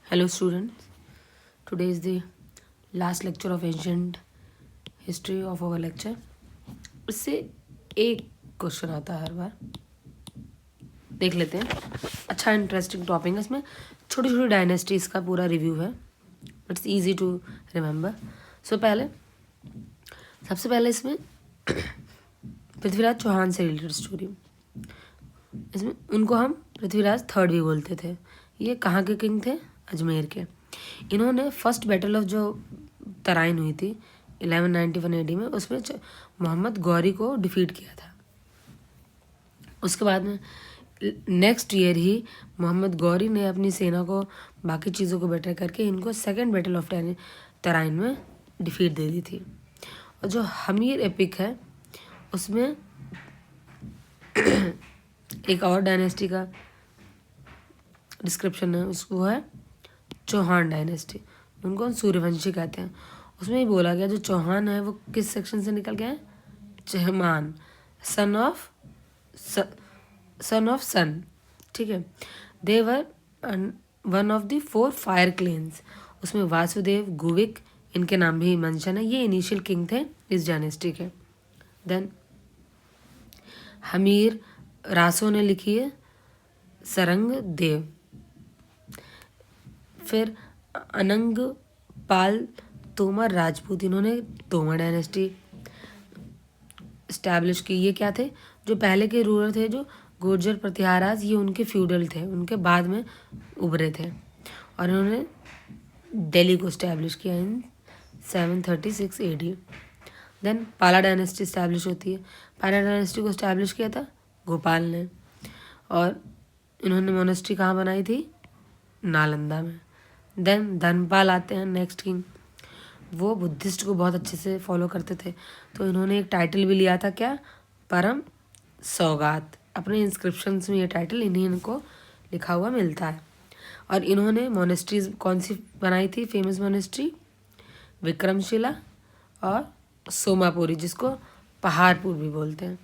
Hello students, today is the last lecture of ancient history of our lecture. इससे एक question आता है हर बार, देख लेते हैं. अच्छा इंटरेस्टिंग टॉपिक है. इसमें छोटी छोटी डायनेस्टीज का पूरा रिव्यू है. It's easy to remember. सबसे पहले इसमें पृथ्वीराज चौहान से रिलेटेड स्टोरी. इसमें उनको हम पृथ्वीराज थर्ड भी बोलते थे. ये कहाँ के किंग थे? अजमेर के. इन्होंने फर्स्ट बैटल ऑफ जो तराइन हुई थी 1191 AD में, उसमें मोहम्मद गौरी को डिफीट किया था. उसके बाद में नेक्स्ट ईयर ही मोहम्मद गौरी ने अपनी सेना को बाकी चीज़ों को बेटर करके इनको सेकेंड बैटल ऑफ तराइन में डिफीट दे दी थी. और जो हमीर एपिक है उसमें एक और डायनेस्टी का डिस्क्रिप्शन है, उसको है चौहान डायनेस्टी. उनको हम सूर्यवंशी कहते हैं. उसमें ही बोला गया जो चौहान है वो किस सेक्शन से निकल गया है? Chahamana, son of son. ठीक है. They were one of the 4 fire clans. उसमें वासुदेव, गुविक, इनके नाम भी मेंशन है. ये इनिशियल किंग थे इस डायनेस्टी के. देन हमीर रासो ने लिखी है सरंग देव. फिर अनंग पाल तोमर राजपूत, इन्होंने तोमर डायनेस्टी इस्टेब्लिश की. ये क्या थे? जो पहले के रूलर थे जो गुर्जर प्रतिहाराज, ये उनके फ्यूडल थे, उनके बाद में उभरे थे. और इन्होंने दिल्ली को इस्टेब्लिश किया इन 736 AD. देन पाला डायनेस्टी इस्टेब्लिश होती है. पाला डायनेस्टी को इस्टेब्लिश किया था गोपाल ने. और इन्होंने मोनेस्ट्री कहाँ बनाई थी? नालंदा में. देन धनपाल आते हैं नेक्स्ट किंग. वो बुद्धिस्ट को बहुत अच्छे से फॉलो करते थे, तो इन्होंने एक टाइटल भी लिया था, क्या? परम सौगात. अपने इंस्क्रिप्शंस में ये टाइटल इनको लिखा हुआ मिलता है. और इन्होंने मोनेस्ट्रीज कौन सी बनाई थी? फेमस मोनेस्ट्री विक्रमशिला और सोमापुरी, जिसको पहाड़पुर भी बोलते हैं.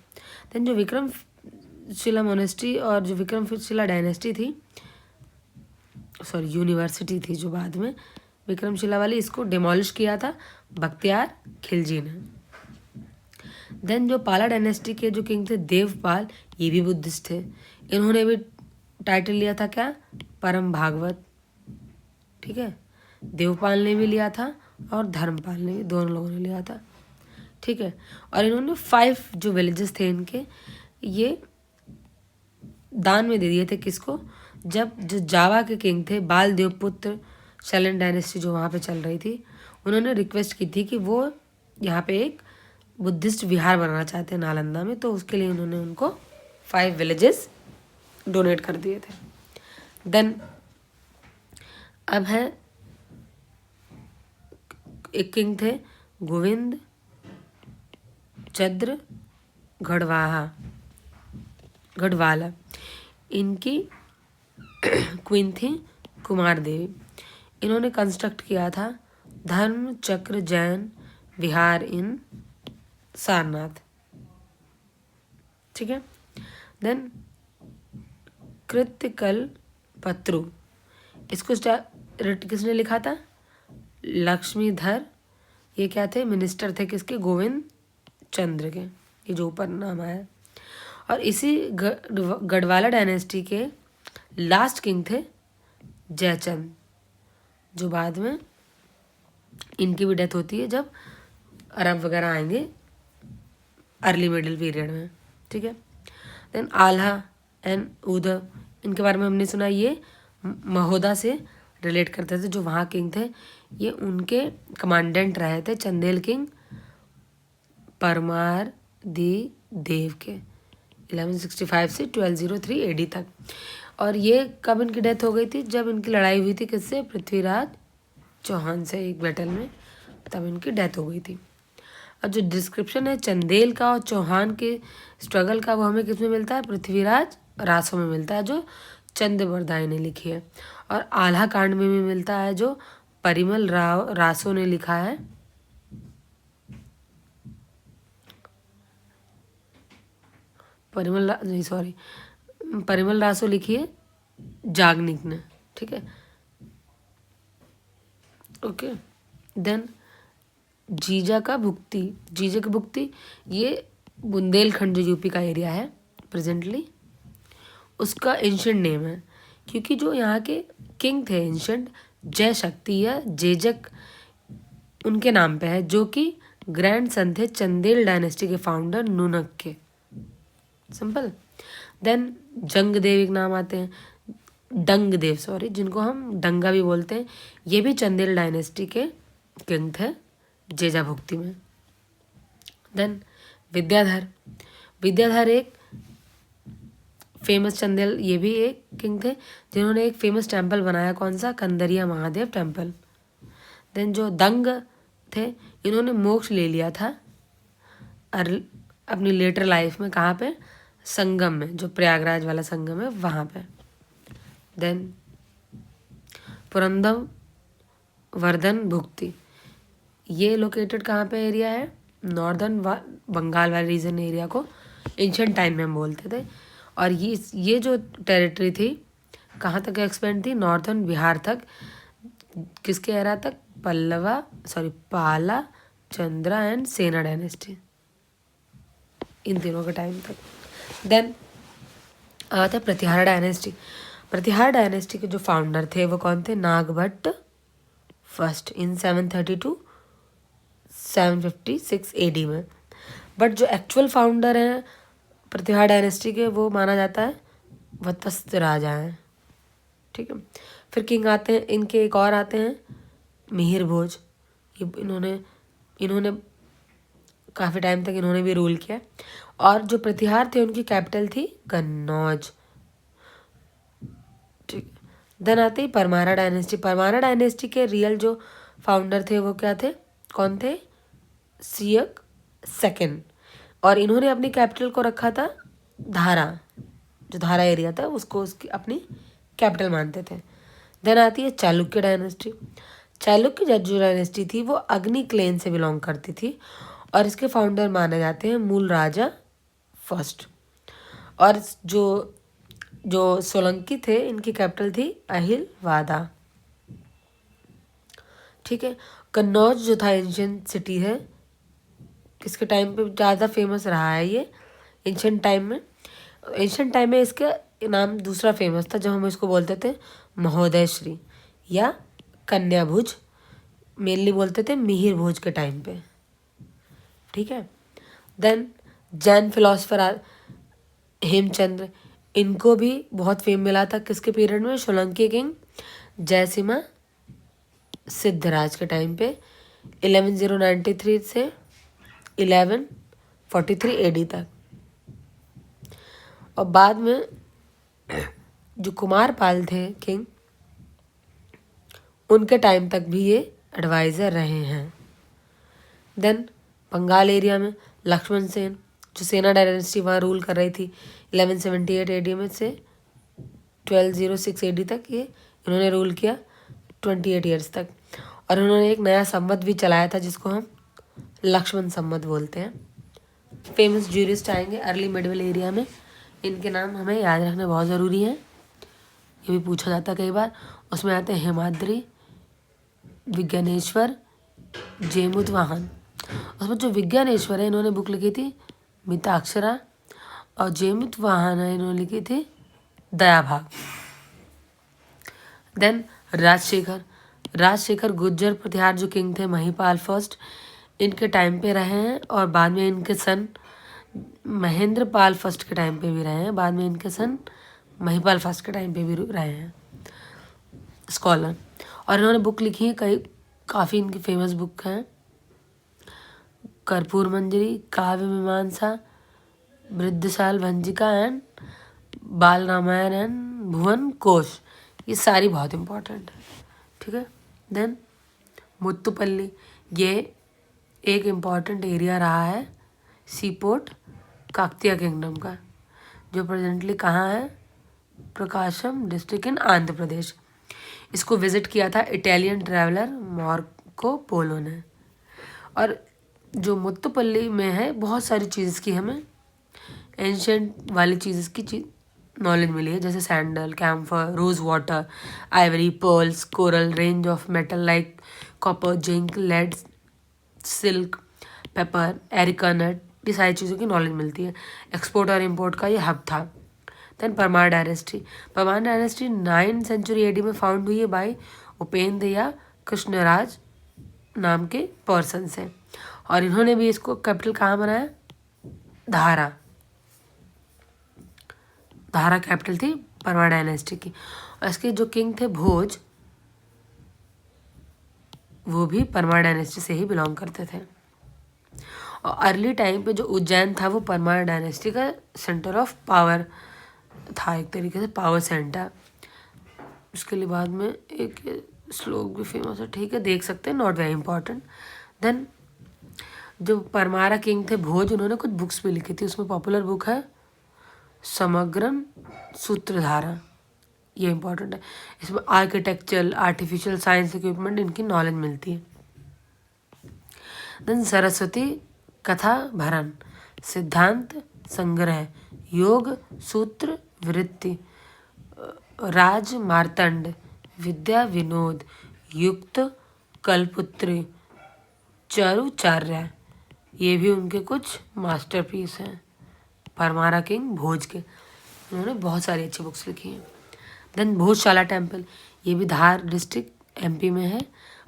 देन जो विक्रमशिला मोनेस्ट्री और जो विक्रमशिला डायनेस्टी थी, यूनिवर्सिटी थी जो बाद में विक्रमशिला वाली, इसको डिमोलिश किया था बख्तियार खिलजी ने. देन जो पाला डायनेस्टी के जो किंग थे देवपाल, ये भी बुद्धिस्ट थे. इन्होंने भी टाइटल लिया था क्या? परम भागवत. ठीक है. देवपाल ने भी लिया था और धर्मपाल ने भी, दोनों लोगों ने लिया था. ठीक है. और इन्होंने 5 जो विलेजेस थे इनके, ये दान में दे दिए थे. किसको? जब जो जावा के किंग थे बाल देवपुत्र, शैलन डायनेस्टी जो वहाँ पे चल रही थी, उन्होंने रिक्वेस्ट की थी कि वो यहाँ पे एक बुद्धिस्ट विहार बनाना चाहते हैं नालंदा में, तो उसके लिए उन्होंने उनको 5 विलेजेस डोनेट कर दिए थे. देन अब है एक किंग थे गोविंद चंद्र गढ़वाला. इनकी क्वीन थी कुमार देवी. इन्होंने कंस्ट्रक्ट किया था धर्म चक्र जैन विहार इन सारनाथ. ठीक है. देन कृत्यकल पत्रु, इसको किसने लिखा था? लक्ष्मीधर. ये क्या थे? मिनिस्टर थे किसके? गोविंद चंद्र के, ये जो ऊपर नाम आया. और इसी गढ़वाला डायनेस्टी के लास्ट किंग थे जयचंद, जो बाद में इनकी भी डेथ होती है जब अरब वगैरह आएंगे अर्ली मिडिल पीरियड में. ठीक है. देन आल्हा एंड उदय, इनके बारे में हमने सुना, ये महोदा से रिलेट करते थे जो वहाँ किंग थे. ये उनके कमांडेंट रहे थे चंदेल किंग परमार दी देव के 1165 से 1203 AD तक. और ये कब इनकी डेथ हो गई थी? जब इनकी लड़ाई हुई थी किससे? पृथ्वीराज चौहान से एक बैटल में, तब इनकी डेथ हो गई थी. अब जो डिस्क्रिप्शन है चंदेल का और चौहान के स्ट्रगल का, वो हमें किस में मिलता है? पृथ्वीराज रासो में मिलता है, जो चंद्रबरदाई ने लिखी है. और आल्हा कांड में भी मिलता है, जो परिमल रासो ने लिखा है. परिमल रासो लिखी है जागनिक ने. ठीक है. ओके। देन जीजा का भुक्ति ये बुंदेलखंड जो यूपी का एरिया है प्रेजेंटली, उसका एंशिएंट नेम है, क्योंकि जो यहाँ के किंग थे एंशिएंट, जय शक्ति या जेजक उनके नाम पे है, जो कि ग्रैंड सन थे चंदेल डायनेस्टी के फाउंडर नूनक के। सिंपल। देन जंगदेव एक नाम आते हैं, डंगदेव सॉरी, जिनको हम डंगा भी बोलते हैं, ये भी चंदेल डायनेस्टी के किंग थे जेजा भुक्ति में। देन विद्याधर एक फेमस चंदेल, ये भी एक किंग थे जिन्होंने एक फेमस टेम्पल बनाया, कौन सा, कंदरिया महादेव टेम्पल। देन जो दंग थे, इन्होंने मोक्ष ले लिया था अपनी लेटर लाइफ में, कहाँ पे, संगम में, जो प्रयागराज वाला संगम है वहाँ पे। देन पुरंदर वर्धन भुक्ति, ये लोकेटेड कहाँ पे एरिया है, नॉर्दर्न बंगाल वाले रीजन एरिया को एंशिएंट टाइम में हम बोलते थे। और ये जो टेरिटरी थी कहाँ तक एक्सपेंड थी, नॉर्दर्न बिहार तक। किसके एरा तक, पाला, चंद्रा एंड सेना डायनेस्टी, इन तीनों के टाइम तक। देन आता है प्रतिहार डायनेस्टी के जो फाउंडर थे वो कौन थे, Nagabhata first in 730 to 756 AD में। बट जो एक्चुअल फाउंडर हैं प्रतिहार डायनेस्टी के, वो माना जाता है वत्स्थ राजा हैं। ठीक है। फिर किंग आते हैं इनके, एक और आते हैं मिहिर भोज। ये इन्होंने काफ़ी टाइम तक इन्होंने भी रूल किया। और जो प्रतिहार थे उनकी कैपिटल थी कन्नौज। ठीक। देन आते ही परमारा डायनेस्टी के रियल जो फाउंडर थे वो क्या थे, कौन थे, सियक सेकंड। और इन्होंने अपनी कैपिटल को रखा था धारा, जो धारा एरिया था उसको उसकी अपनी कैपिटल मानते थे। देन आती है चालुक्य जो डायनेस्टी थी वो अग्नि क्लेन से बिलोंग करती थी, और इसके फाउंडर माने जाते हैं मूल राजा फर्स्ट। और जो सोलंकी थे इनकी कैपिटल थी अहिलवाड़ा। ठीक है। कन्नौज जो था एंशिएंट सिटी है, किसके टाइम पे ज़्यादा फेमस रहा है ये, एंशिएंट टाइम में इसका नाम दूसरा फेमस था, जब हम इसको बोलते थे महोदय श्री या कन्या भुज, मेनली बोलते थे मिहिर भोज के टाइम पे। ठीक है। देन जैन फिलोसफर हेमचंद्र, इनको भी बहुत फेम मिला था किसके पीरियड में, सोलंकी किंग जयसिम्हा सिद्धराज के टाइम पे 1193 से 1143 AD तक। और बाद में जो कुमारपाल थे किंग, उनके टाइम तक भी ये एडवाइज़र रहे हैं। देन बंगाल एरिया में लक्ष्मण सेन, जो सेना डायनेस्टी वहाँ रूल कर रही थी 1178 AD में से 1206 AD तक, ये इन्होंने रूल किया 28 ईयर्स तक। और उन्होंने एक नया संवत भी चलाया था जिसको हम लक्ष्मण संवत बोलते हैं। फेमस ज्यूरिस्ट आएंगे अर्ली मिडिवल एरिया में, इनके नाम हमें याद रखना बहुत ज़रूरी है, ये भी पूछा जाता है कई बार। उसमें आते हैं हेमाद्री, विज्ञानेश्वर, जेमुतवाहन। उसमें जो विज्ञानेश्वर है इन्होंने बुक लिखी थी मिताक्षरा, और जेमुतवाहन है इन्होंने लिखी थी दयाभाग। देन राजशेखर गुर्जर प्रतिहार जो किंग थे महिपाल फर्स्ट, इनके टाइम पे रहे हैं, और बाद में इनके सन महेंद्र पाल फर्स्ट के टाइम पे भी रहे हैं, बाद में इनके सन महिपाल फर्स्ट के टाइम पे भी रहे हैं स्कॉलर। और इन्होंने बुक लिखी है काफ़ी इनकी फेमस बुक हैं, कर्पूर मंजरी, काव्य मीमांसा, वृद्धशाल भंजिका एंड बाल रामायण एंड भुवन कोश, ये सारी बहुत इंपॉर्टेंट है। ठीक है। देन मुत्तुपल्ली, ये एक इम्पॉर्टेंट एरिया रहा है सीपोर्ट काकतीय किंगडम का, जो प्रेजेंटली कहाँ है, प्रकाशम डिस्ट्रिक्ट इन आंध्र प्रदेश। इसको विजिट किया था इटालियन ट्रैवलर मार्को पोलो ने। और जो मुत्तुपल्ली में है बहुत सारी चीज़ की हमें एंशिएंट वाली चीज़ की नॉलेज मिली है, जैसे sandal, camphor, rose water, ivory, pearls, coral, range of metal like copper, zinc, lead, silk, paper, areca nut, ये सारी चीज़ों की नॉलेज मिलती है। एक्सपोर्ट और इम्पोर्ट का ये हब था। Then Parmar dynasty. Parmar dynasty 9th century AD में फाउंड हुई है बाय उपेंद्र या कृष्णराज नाम के पर्सन से, और इन्होंने भी इसको कैपिटल कहाँ बनाया? धारा। धारा कैपिटल थी परमार डायनेस्टी की। और इसके जो किंग थे भोज, वो भी परमार डायनेस्टी से ही बिलोंग करते थे। और अर्ली टाइम पे जो उज्जैन था वो परमार डायनेस्टी का सेंटर ऑफ पावर था, एक तरीके से पावर सेंटर। उसके लिए बाद में एक श्लोक भी फेमस है, ठीक है, देख सकते हैं, नॉट वेरी इंपॉर्टेंट। देन जो परमारा किंग थे भोज, उन्होंने कुछ बुक्स भी लिखी थी। उसमें पॉपुलर बुक है समग्रम सूत्रधारा, ये इंपॉर्टेंट है। इसमें आर्किटेक्चर, आर्टिफिशियल साइंस इक्विपमेंट, इनकी नॉलेज मिलती है। देन सरस्वती कथा भरण, सिद्धांत संग्रह, योग सूत्र वृत्ति, राज मार्तंड, विद्या विनोद, युक्त, कलपुत्री, चारुचार्य, ये भी उनके कुछ मास्टरपीस हैं परमारा किंग भोज के। उन्होंने बहुत सारी अच्छी बुक्स लिखी हैं। देन भोजशाला टेम्पल, ये भी धार डिस्ट्रिक्ट एमपी में है।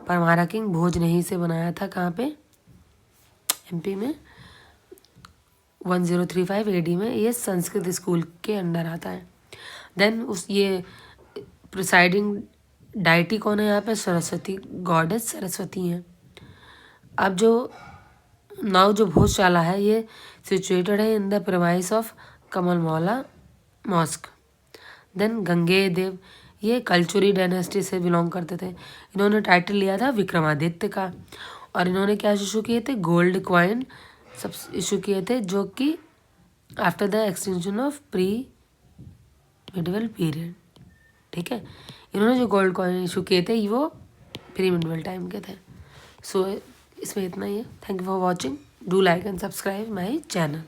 परमारा किंग भोज ने ही से बनाया था, कहाँ पे? एमपी में। 1035 एडी में। ये संस्कृत स्कूल के अंडर आता है। देन ये प्रिसाइडिंग डाइटी कौन है यहाँ पे? सरस्वती, गॉडेस सरस्वती हैं। अब जो भोजशाला है ये सिचुएटेड है इन द प्रेमाइस ऑफ कमल मौला मॉस्क। देन गंगे देव, ये कलचुरी डायनेस्टी से बिलोंग करते थे। इन्होंने टाइटल लिया था विक्रमादित्य का, और इन्होंने क्या इशू किए थे? गोल्ड कॉइन सब इशू किए थे, जो कि after the extension of pre medieval period, ठीक है। इन्होंने जो गोल्ड कॉइन इशू किए थे वो प्री मिडिवल टाइम के थे। सो इसमें इतना ही है। Thank you for watching. Do like and subscribe my channel.